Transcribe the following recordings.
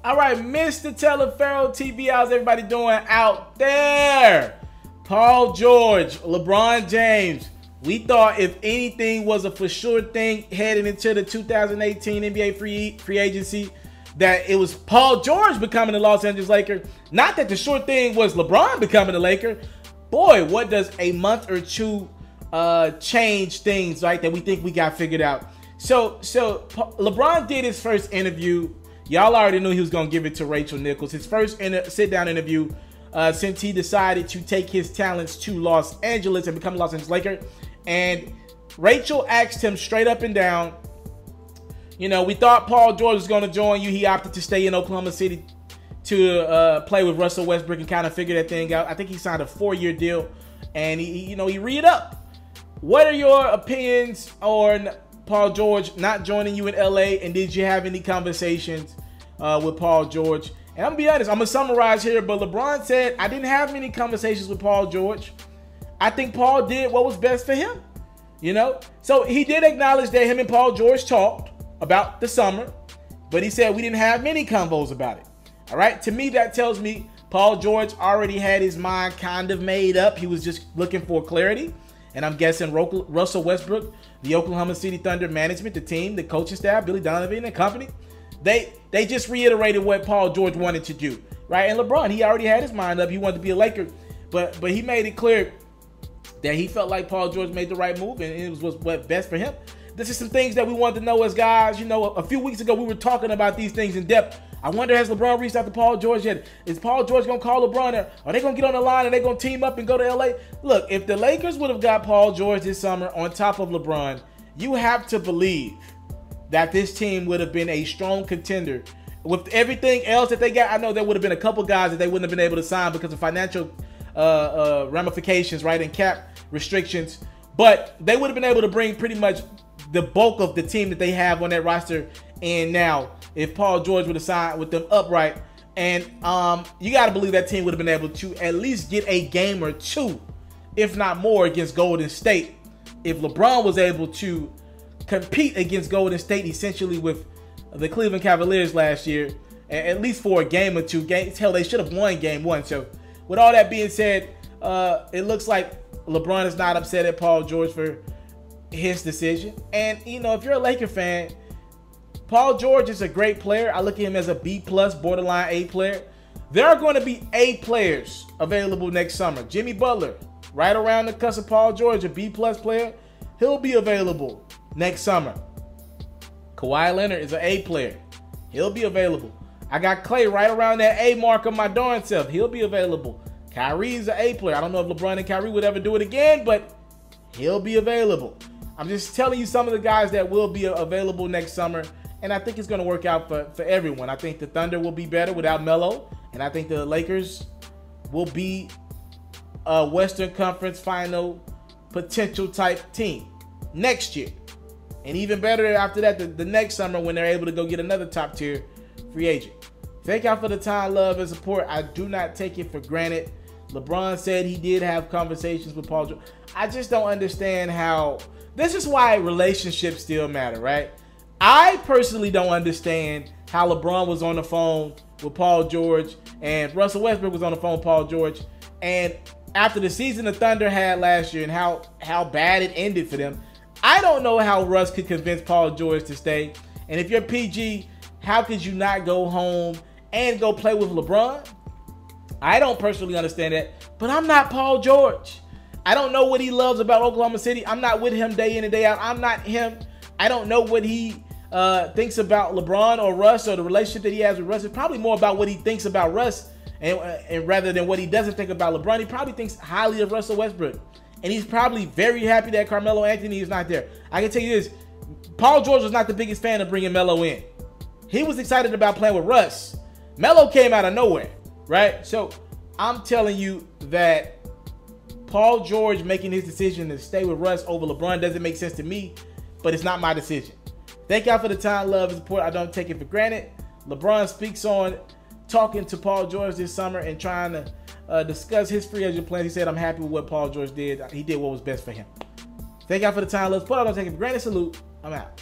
All right, Mr. Taliaferro TV, how's everybody doing out there? Paul George, LeBron James. We thought if anything was a for sure thing heading into the 2018 NBA free agency, that it was Paul George becoming the Los Angeles Laker. Not that the sure thing was LeBron becoming the Laker. Boy, what does a month or two change things, right, that we think we got figured out. So LeBron did his first interview. Y'all already knew he was going to give it to Rachel Nichols. His first sit-down interview since he decided to take his talents to Los Angeles and become a Los Angeles Laker. And Rachel asked him straight up and down, you know, we thought Paul George was going to join you. He opted to stay in Oklahoma City to play with Russell Westbrook and kind of figure that thing out. I think he signed a 4-year deal, and he re-upped. What are your opinions on Paul George not joining you in LA, and did you have any conversations with Paul George? And I'm gonna be honest, I'm gonna summarize here, but LeBron said, I didn't have many conversations with Paul George. I think Paul did what was best for him, you know? So he did acknowledge that him and Paul George talked about the summer, but he said we didn't have many convos about it. All right, to me, that tells me Paul George already had his mind kind of made up. He was just looking for clarity. And I'm guessing Russell Westbrook, the Oklahoma City Thunder management, the team, the coaching staff, Billy Donovan and company, they just reiterated what Paul George wanted to do, right? And LeBron, he already had his mind up. He wanted to be a Laker, but he made it clear that he felt like Paul George made the right move, and it was what best for him. This is some things that we wanted to know as guys. You know, a few weeks ago, we were talking about these things in depth. I wonder, has LeBron reached out to Paul George yet? Is Paul George going to call LeBron? Or are they going to get on the line and they're going to team up and go to LA? Look, if the Lakers would have got Paul George this summer on top of LeBron, you have to believe that this team would have been a strong contender. With everything else that they got, I know there would have been a couple guys that they wouldn't have been able to sign because of financial ramifications, right, and cap restrictions. But they would have been able to bring pretty much the bulk of the team that they have on that roster in now if Paul George would have signed with them upright. And you got to believe that team would have been able to at least get a game or two, if not more, against Golden State. If LeBron was able to compete against Golden State essentially with the Cleveland Cavaliers last year, at least for a game or two. Hell, they should have won game one. So with all that being said, it looks like LeBron is not upset at Paul George for his decision. And, you know, if you're a Laker fan, Paul George is a great player. I look at him as a B+, borderline A player. There are going to be A players available next summer. Jimmy Butler, right around the cusp of Paul George, a B+ player. He'll be available next summer. Kawhi Leonard is an A player. He'll be available. I got Clay right around that A mark of my darn self. He'll be available. Kyrie's an A player. I don't know if LeBron and Kyrie would ever do it again, but he'll be available. I'm just telling you some of the guys that will be available next summer, and I think it's going to work out for everyone. I think the Thunder will be better without Melo, and I think the Lakers will be a Western Conference Final potential type team next year. And even better after that, the next summer when they're able to go get another top-tier free agent. Thank y'all for the time, love, and support. I do not take it for granted. LeBron said he did have conversations with Paul George. I just don't understand how... This is why relationships still matter, right? I personally don't understand how LeBron was on the phone with Paul George and Russell Westbrook was on the phone with Paul George. And after the season the Thunder had last year and how bad it ended for them, I don't know how Russ could convince Paul George to stay. And if you're PG, how could you not go home and go play with LeBron? I don't personally understand that, but I'm not Paul George. I don't know what he loves about Oklahoma City. I'm not with him day in and day out. I'm not him. I don't know what he thinks about LeBron or Russ or the relationship that he has with Russ. It's probably more about what he thinks about Russ and rather than what he doesn't think about LeBron. He probably thinks highly of Russell Westbrook. And he's probably very happy that Carmelo Anthony is not there. I can tell you this. Paul George was not the biggest fan of bringing Melo in. He was excited about playing with Russ. Melo came out of nowhere, right? So I'm telling you that Paul George making his decision to stay with Russ over LeBron doesn't make sense to me, but it's not my decision. Thank y'all for the time, love, and support. I don't take it for granted. LeBron speaks on talking to Paul George this summer and trying to discuss his free agent plans. He said, I'm happy with what Paul George did. He did what was best for him. Thank y'all for the time, love, and support. I don't take it for granted. Salute. I'm out.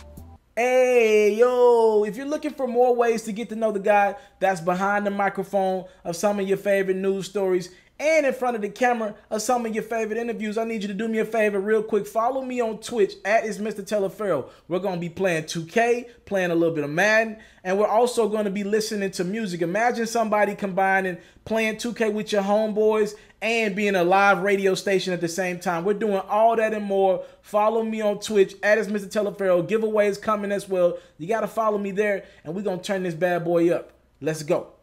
Hey, yo, if you're looking for more ways to get to know the guy that's behind the microphone of some of your favorite news stories and in front of the camera of some of your favorite interviews, I need you to do me a favor real quick. Follow me on Twitch at It's Mr. Taliaferro. We're going to be playing 2K, playing a little bit of Madden, and we're also going to be listening to music. Imagine somebody combining playing 2K with your homeboys and being a live radio station at the same time. We're doing all that and more. Follow me on Twitch at It's Mr. Taliaferro. Giveaways coming as well. You got to follow me there, and we're going to turn this bad boy up. Let's go.